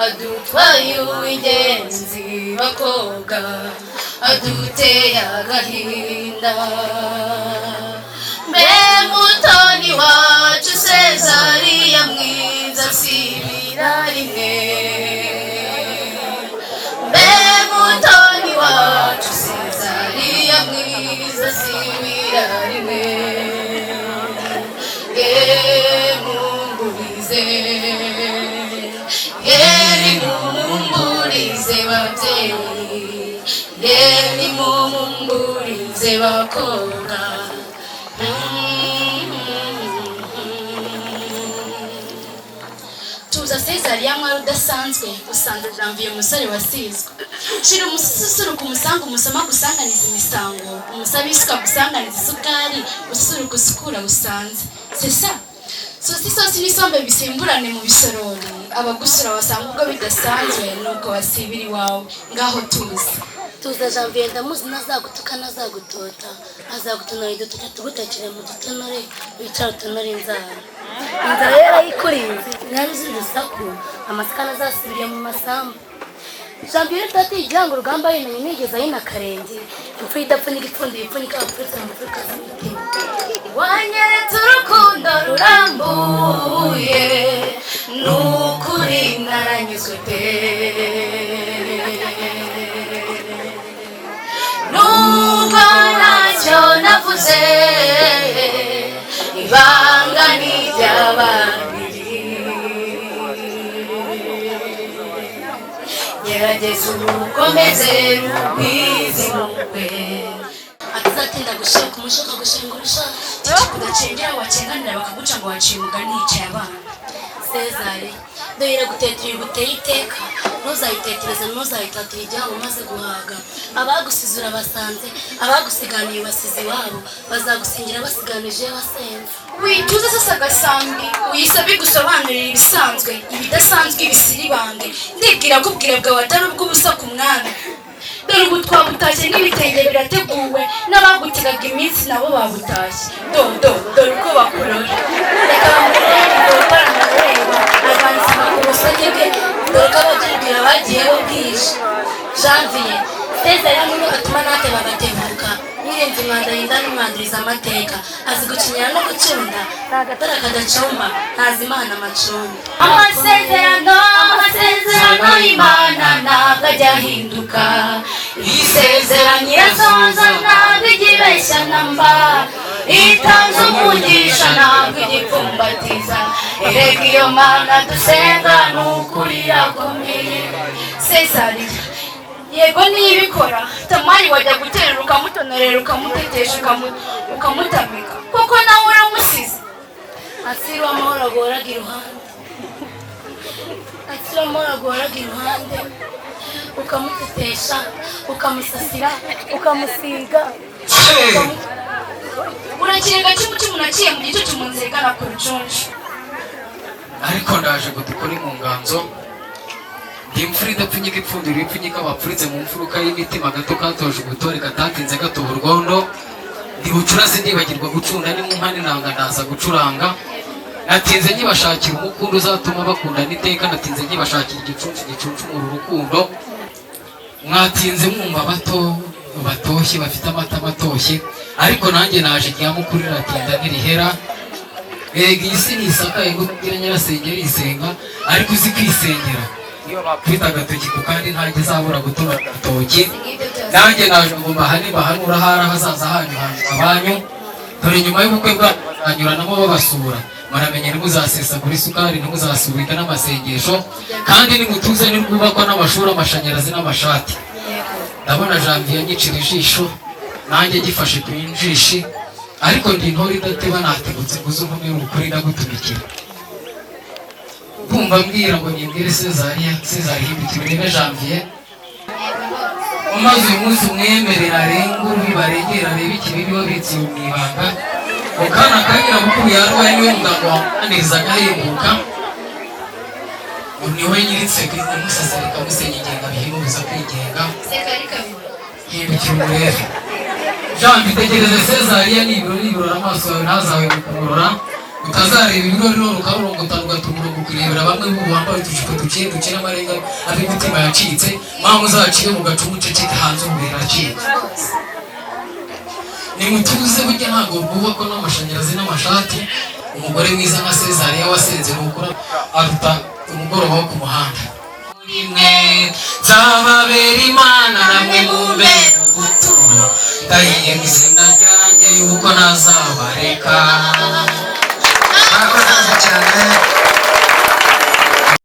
adutwaye uw'ingenzi bakobwa aduteye agahinda mbe mutoni wacu Sezariya mwiza sibira rimwe mbe mutoni wacu Sezariya mwiza sibira rimwe mungurize nimumburize babyeyi nimumburize bakobwa tuza Sezariya mwari udasanzwe usanga Janvier umusore wasizwe shira umususuruka umusanga umusoma gusanganiza imisango umusabe isuka gusanganiza isukari ususuruka usukura usanze c'est ça sosi n'isombe bisimburane mu bisorori abagusura basanga ubwo bidasanzwe nuko wasibira iwawe ngaho tuza Janvier ndamuzi nazagutuka nazagutota azagutonora idutuka tugutakire mu dutonore wicara utonore inzara rero yikurinze nyaruzi rusaku amasikana azasubiriye mu masambu Janvier tati ijyango urugamba yimenye nigeza yina karenge imfu idapfunika ipfundo ipfunika abapfutse mu mfuka z'umutima wanyeretse urukundo rurambuye nukuri naranyuzwe pe nubwo ntacyo navuze ibanga ni iry'ababiri gerageza urukomeze rugwizimukwe atazatinda gushaka umushoka gushingurusha kudacengera wacenganira bakaguca ngo waciye umugani yicaye abana Sezariya dohera gutetera guteye iteka ntuzayitetereze ntuzayitatira igihango umaze guhaga abagusize urabasanze abagusiganiye basize iwabo bazagusingira basiganije wasenze wituze sasa agasambi uyisabe gusobanurira ibisanzwe ibidasanzwe ibisiribange ndibwira ko ubwira bwawe atari ubw'ubusa ku mwana dore ubu twabutashye n'ibitenge birateguwe n'abagutiraga iminsi nabo babutashye dore uko bakurora reka bamukorera abanza ku busage bwe dore ko abatubwira bagiyeho bwije Janvier Sezariya n'uno gatuma natwe bagatebuka nirenze umwanda yinda n'umwanduriza amateka azi gucinyira no gucunda nta gatara kadacumba ntazi imana amacumbi amasezerano y'Imana ntabwo ajya ahinduka isezerano irasoza ntabwo igibeshya namba itanze umugisha ntabwo igipfumbatiza erega iyo Mana dusenga ni ukuri irakomeye Sezariya yego niyibikora tamari wajya guterera ukamutonorera ukamutetesha ukamutamika kuko nawe uramusize asirwa amahoro agoraga iruhande ukamutetesha ukamusasira ukamusiga urakirenga cy'umutima unaciye mu gice cy'umunzigana ku rucuncu ariko ndaje ngo dukore mu nganzo imfura idapfunyika ipfundura ipfunyika bapfuritse mu mfuruka y'imitima gato katoje ubutore katatinze gato urwondo ndibucurase ndibagirwa gucunda ni mu mpande nanga ndaza gucuranga natinze nyibashakira umukundo uzatuma bakundana iteka natinze nyibashakira igicuncu mu rukundo mwatinze mwumva batoshye bafite amata matoshye ariko nanjye naje ryamukurira atinda ntirihera ega isi nisakaye ngo tubwire nyirasenge risenga ariko uzi kwisengera iyo bakwita agatoki ku kandi ntajya azabura gutora agatoki nanjye naje ngo mbahane bahanura ahari ahazaza hanyu abanyu dore nyuma y'ubukwe bwanyu bazanyuranamo babasura muramenye ntimuzasesagura isukari ntimuzasubika n'amasengesho kandi nimutuze nirwubakwa n'amashuri amashanyarazi n'amashati ndabona Janvier nyicira ijisho nanjye gifashe ku injishi ariko ndi intore idateba nategutse kuzo nkomere ukuri ndagutumikira kumva mbwira ngo nyibwire Sezariya hindukira urebe Janvier umaze uyu munsi umwemerera arengura bibarengera arebe ikibibi wabitse mu ibanga ukana kanyira mukuru yarwaye niwe muganga wamuganiriza agahinguka niwe nyiritseko amusasarika amusenyeganga bihinubiza kwigenga hindukira umurebe Janvier itegereze Sezariya nibirora amaso yawe ntazawe mukurora utazareba ibirori ukarurongotana ugatumura kukurebera bamwe mu bambaye utujipo duke n'amarenga ab'imitima yacitse mpamvu uzacire mu gacu umuceceke hanze umubiri acitse nimutuze burya ntabwo rwubakwa n'amashanyarazi n'amashati umugore mwiza nka Cesariya wasenze nukura aruta umugoroba wo ku muhanda muri mwe nzababera imana namwe mumbe ubuturo ndahiye mu izina ryanjye yuko nazabareka. Murakoze cyane.